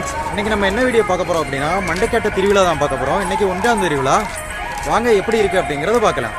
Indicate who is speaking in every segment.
Speaker 1: Friends, இன்னைக்கு நம்ம என்ன வீடியோ பார்க்க போறோம் அப்படின்னா மண்டைக்காட்டு திருவிழா தான் பார்க்க போறோம். இன்னைக்கு 1ஆம் திருவிழா. வாங்க எப்படி இருக்கு அப்படிங்கறத பார்க்கலாம்.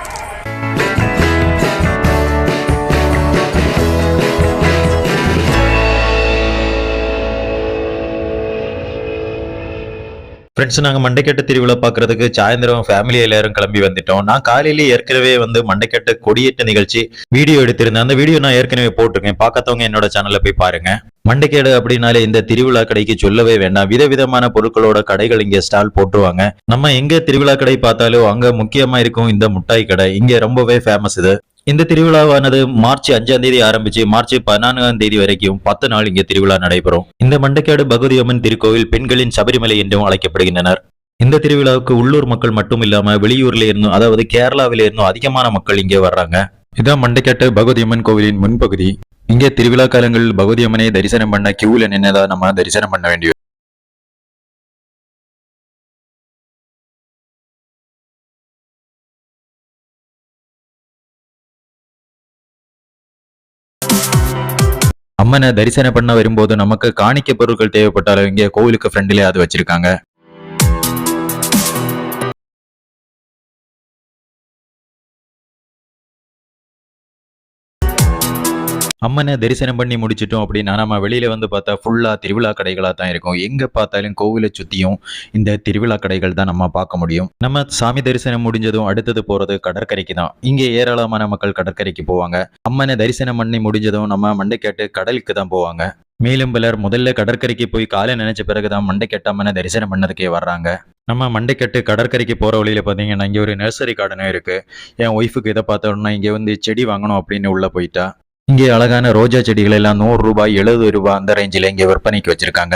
Speaker 2: ஃப்ரெண்ட்ஸ், நாங்கள் மண்டைக்கட்டு திருவிழா பார்க்கறதுக்கு சாயந்தரம் ஃபேமிலி எல்லாரும் கிளம்பி வந்துட்டோம். நான் காலையில ஏற்கனவே மண்டைக்கட்டு கொடியேற்ற நிகழ்ச்சி வீடியோ எடுத்திருந்தேன். அந்த வீடியோ நான் ஏற்கனவே போட்டிருக்கேன். பார்க்காதவங்க என்னோட சேனல்ல போய் பாருங்க. மண்டைக்கேடு அப்படின்னாலே இந்த திருவிழா கடைக்கு சொல்லவே வேண்டாம். விதவிதமான பொருட்களோட கடைகள் இங்க ஸ்டால் போட்டுருவாங்க. நம்ம எங்க திருவிழா கடை பார்த்தாலும் அங்க முக்கியமா இருக்கும் இந்த முட்டாய் கடை. இங்க ரொம்பவே ஃபேமஸ் இது. இந்த திருவிழாவானது மார்ச் 5ஆம் தேதி ஆரம்பிச்சு மார்ச் 14ஆம் தேதி வரைக்கும் 10 நாள் இங்க திருவிழா நடைபெறும். இந்த மண்டைக்காடு பகவதி அம்மன் திருக்கோவில் பெண்களின் சபரிமலை என்றும் அழைக்கப்படுகின்றனர். இந்த திருவிழாவுக்கு உள்ளூர் மக்கள் மட்டும் இல்லாம வெளியூர்ல இருந்தும், அதாவது கேரளாவில இருந்தும் அதிகமான மக்கள் இங்கே வர்றாங்க. இதான் மண்டைக்காட்டு பகவதி அம்மன் கோவிலின் முன்பகுதி. இங்கே திருவிழா காலங்களில் பகவதி அம்மனை தரிசனம் பண்ண கியூல நின்னதா நம்ம தரிசனம் பண்ண வேண்டிய. அம்மனை தரிசனம் பண்ண வரும்போது நமக்கு காணிக்க பொருட்கள் தேவைப்பட்டாலும் இங்கே கோவிலுக்கு ஃப்ரெண்ட்லயே அது வச்சிருக்காங்க. அம்மனை தரிசனம் பண்ணி முடிச்சிட்டோம் அப்படின்னா நம்ம வெளியில பார்த்தா ஃபுல்லா திருவிழா கடைகளா தான் இருக்கும். எங்க பார்த்தாலும் கோவிலை சுத்தியும் இந்த திருவிழா கடைகள் தான் நம்ம பார்க்க முடியும். நம்ம சாமி தரிசனம் முடிஞ்சதும் அடுத்தது போறது கடற்கரைக்கு தான். இங்கே ஏராளமான மக்கள் கடற்கரைக்கு போவாங்க. அம்மனை தரிசனம் பண்ணி முடிஞ்சதும் நம்ம மண்டைக்காட்டு கடலுக்கு தான் போவாங்க. மேலும் பலர் முதல்ல கடற்கரைக்கு போய் காலை நினைச்ச பிறகுதான் மண்டைக்காட்டு அம்மனை தரிசனம் பண்ணதுக்கே வர்றாங்க. நம்ம மண்டைக்கட்டு கடற்கரைக்கு போற வழியில பாத்தீங்கன்னா இங்க ஒரு நர்சரி கார்டனும் இருக்கு. என் ஒய்ஃபுக்கு இதை பார்த்தோம்னா இங்க செடி வாங்கணும் அப்படின்னு உள்ள போயிட்டா. இங்கே அழகான ரோஜா செடிகள் எல்லாம் 100 ரூபாய் 70 ரூபாய் அந்த ரேஞ்சில் இங்கே விற்பனைக்கு வச்சிருக்காங்க.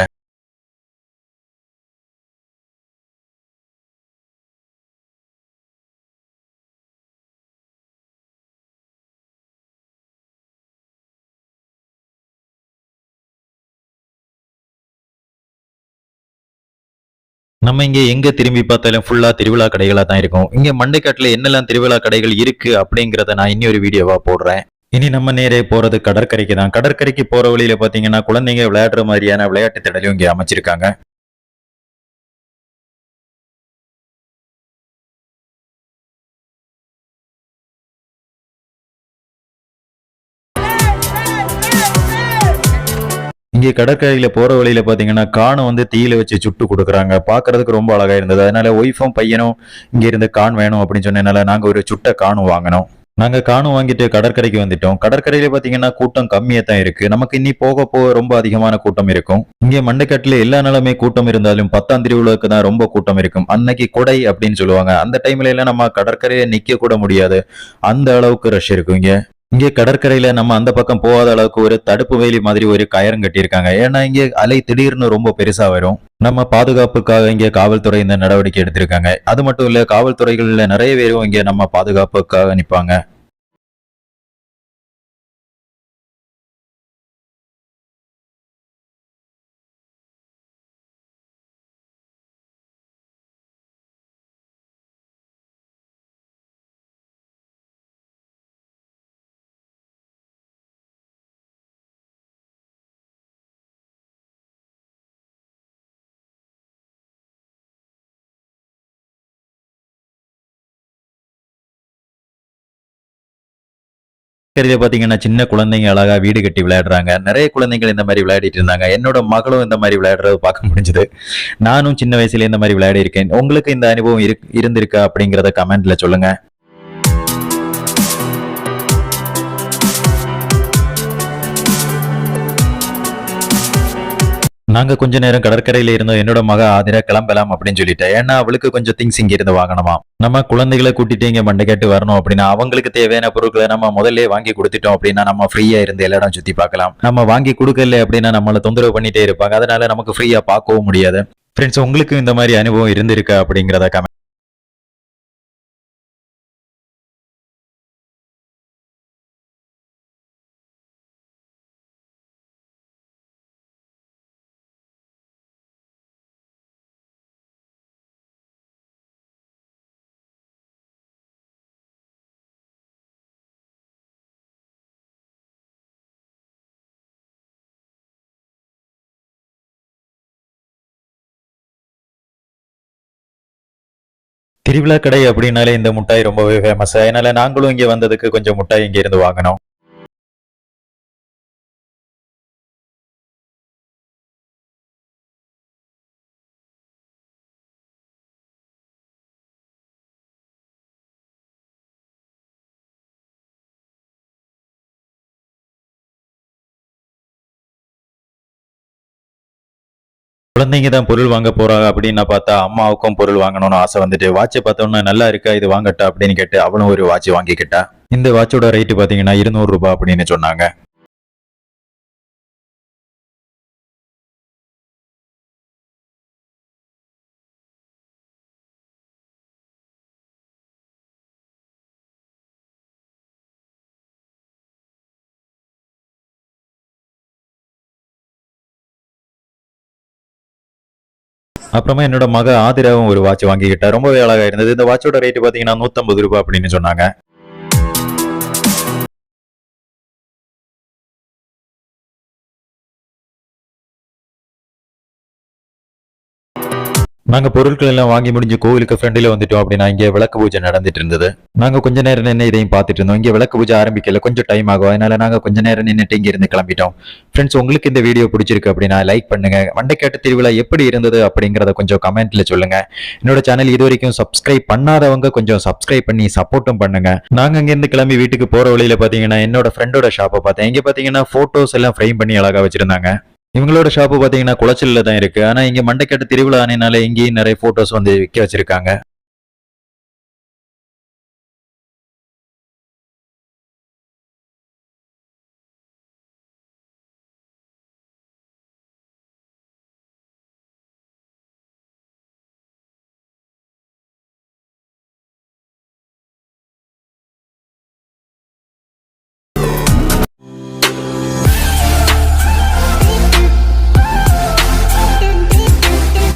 Speaker 2: நம்ம இங்க எங்க திரும்பி பார்த்தாலும் ஃபுல்லா திருவிழா கடைகளா தான் இருக்கும். இங்க மண்டைக்காட்டுல என்னெல்லாம் திருவிழா கடைகள் இருக்கு அப்படிங்கறத நான் இன்னொரு வீடியோவா போடுறேன். இனி நம்ம நேரே போறது கடற்கரைக்கு தான். கடற்கரைக்கு போற வழியில பாத்தீங்கன்னா குழந்தைங்க விளையாடுற மாதிரியான விளையாட்டு திடலும் இங்க அமைச்சிருக்காங்க. இங்கே கடற்கரையில போற வழியில பாத்தீங்கன்னா காணம் தீயில வச்சு சுட்டு கொடுக்குறாங்க. பாக்குறதுக்கு ரொம்ப அழகா இருந்தது. அதனால ஒய்ஃபும் பையனும் இங்க இருந்து கான் வேணும் அப்படின்னு சொன்னதுனால நாங்க ஒரு சுட்ட காணும் வாங்கினோம். நாங்க காணும் வாங்கிட்டு கடற்கரைக்கு வந்துட்டோம். கடற்கரையில பாத்தீங்கன்னா கூட்டம் கம்மியா தான் இருக்கு. நமக்கு இன்னி போக போக ரொம்ப அதிகமான கூட்டம் இருக்கும். இங்க மண்டைக்காட்டுல எல்லா நாளுமே கூட்டம் இருந்தாலும் 10ஆம் திருவிழாவுக்கு தான் ரொம்ப கூட்டம் இருக்கும். அன்னைக்கு கொடை அப்படின்னு சொல்லுவாங்க. அந்த டைம்ல எல்லாம் நம்ம கடற்கரையை நிக்க கூட முடியாது. அந்த அளவுக்கு ரஷ் இருக்கும் இங்க. இங்கே கடற்கரையில நம்ம அந்த பக்கம் போகாத அளவுக்கு ஒரு தடுப்பு வேலி மாதிரி ஒரு கயரம் கட்டியிருக்காங்க. ஏன்னா இங்கே அலை திடீர்னு ரொம்ப பெருசா வரும். நம்ம பாதுகாப்புக்காக இங்கே காவல்துறை இந்த நடவடிக்கை எடுத்திருக்காங்க. அது மட்டும் இல்ல, காவல்துறைகள்ல நிறைய பேரும் இங்கே நம்ம பாதுகாப்புக்காக நிற்பாங்க. பாத்தீங்கன்னா சின்ன குழந்தைங்க அழகா வீடு கட்டி விளையாடுறாங்க. நிறைய குழந்தைகள் இந்த மாதிரி விளையாடிட்டு இருந்தாங்க. என்னோட மகளும் இந்த மாதிரி விளையாடுறது பார்க்க முடிஞ்சது. நானும் சின்ன வயசுல இந்த மாதிரி விளையாடி இருக்கேன். உங்களுக்கு இந்த அனுபவம் இருந்திருக்கா அப்படிங்கறத கமெண்ட்ல சொல்லுங்க. நாங்க கொஞ்ச நேரம் கடற்கரையில இருந்தோம். என்னோட மக ஆதிரா கிளம்பலாம் அப்படின்னு சொல்லிட்டேன். ஏன்னா அவளுக்கு கொஞ்சம் திங்ஸ் இங்க இருந்து வாங்கணுமா. நம்ம குழந்தைகளை கூட்டிட்டு இங்க மண்டைக்காட்டு வரணும் அப்படின்னா அவங்களுக்கு தேவையான பொருட்களை நம்ம முதல்ல வாங்கி கொடுத்துட்டோம் அப்படின்னா நம்ம ஃப்ரீயா இருந்து எல்லா இடம் சுத்தி பார்க்கலாம். நம்ம வாங்கி கொடுக்கல அப்படின்னா நம்மள தொந்தரவு பண்ணிட்டே இருப்பாங்க. அதனால நமக்கு ஃப்ரீயா பார்க்கவும் முடியாது. ஃப்ரெண்ட்ஸ், உங்களுக்கு இந்த மாதிரி அனுபவம் இருந்திருக்கா அப்படிங்கறத கமெண்ட் திருவிழா கடை அப்படின்னாலே இந்த முட்டாய் ரொம்பவே ஃபேமஸ். அதனால நாங்களும் இங்க வந்ததுக்கு கொஞ்சம் முட்டாய் இங்க இருந்து வாங்கினோம். குழந்தைங்க தான் பொருள் வாங்க போறாங்க அப்படின்னு நான் பார்த்தா அம்மாவுக்கும் பொருள் வாங்கணும்னு ஆசை வந்துட்டு வாட்சை பார்த்தோன்னா நல்லா இருக்கா இது வாங்கட்டா அப்படின்னு கேட்டு அவளும் ஒரு வாட்ச் வாங்கிக்கிட்டா. இந்த வாட்சோட ரேட்டு பாத்தீங்கன்னா 200 ரூபாய் அப்படின்னு சொன்னாங்க. அப்புறமா என்னோட மக ஆதிராவும் ஒரு வாட்ச் வாங்கிக்கிட்டா. ரொம்பவே அழகா இருந்தது. இந்த வாட்சோட ரேட்டு பாத்தீங்கன்னா 150 ரூபாய் அப்படின்னு சொன்னாங்க. நாங்க பொருட்கள் எல்லாம் வாங்கி முடிஞ்சு கோவிலுக்கு ஃப்ரெண்டில் வந்துட்டோம் அப்படின்னா இங்க விளக்கு பூஜை நடந்துட்டு இருந்தது. நாங்க கொஞ்ச நேரம் நின்று இதையும் பார்த்துட்டு இருந்தோம். இங்க விளக்கு பூஜை ஆரம்பிக்கல, கொஞ்சம் டைம் ஆகும். அதனால நாங்க கொஞ்ச நேரம் நின்னுட்டு இங்க இருந்து கிளம்பிட்டோம். ஃப்ரெண்ட்ஸ், உங்களுக்கு இந்த வீடியோ பிடிச்சிருக்கு அப்படின்னா லைக் பண்ணுங்க. மண்டைக்காட்டு திருவிழா எப்படி இருந்தது அப்படிங்கறத கொஞ்சம் கமெண்ட்ல சொல்லுங்க. என்னோட சேனல் இது வரைக்கும் சப்ஸ்கிரைப் பண்ணாதவங்க கொஞ்சம் சப்ஸ்கிரைப் பண்ணி சப்போர்ட்டும் பண்ணுங்க. நாங்க இங்க இருந்து கிளம்பி வீட்டுக்கு போற வழியில பாத்தீங்கன்னா என்னோட ஃப்ரெண்டோட ஷாப்பை பார்த்தேன். இங்க பாத்தீங்கன்னா போட்டோஸ் எல்லாம் ஃப்ரேம் பண்ணி அழகா வச்சிருந்தாங்க. இவங்களோட ஷாப்பு பாத்தீங்கன்னா குளச்சல்ல தான் இருக்கு. ஆனா இங்க மண்டைக்காட்டு திருவிழா ஆனைனால இங்கேயும் நிறைய போட்டோஸ் வந்து விற்க வச்சிருக்காங்க.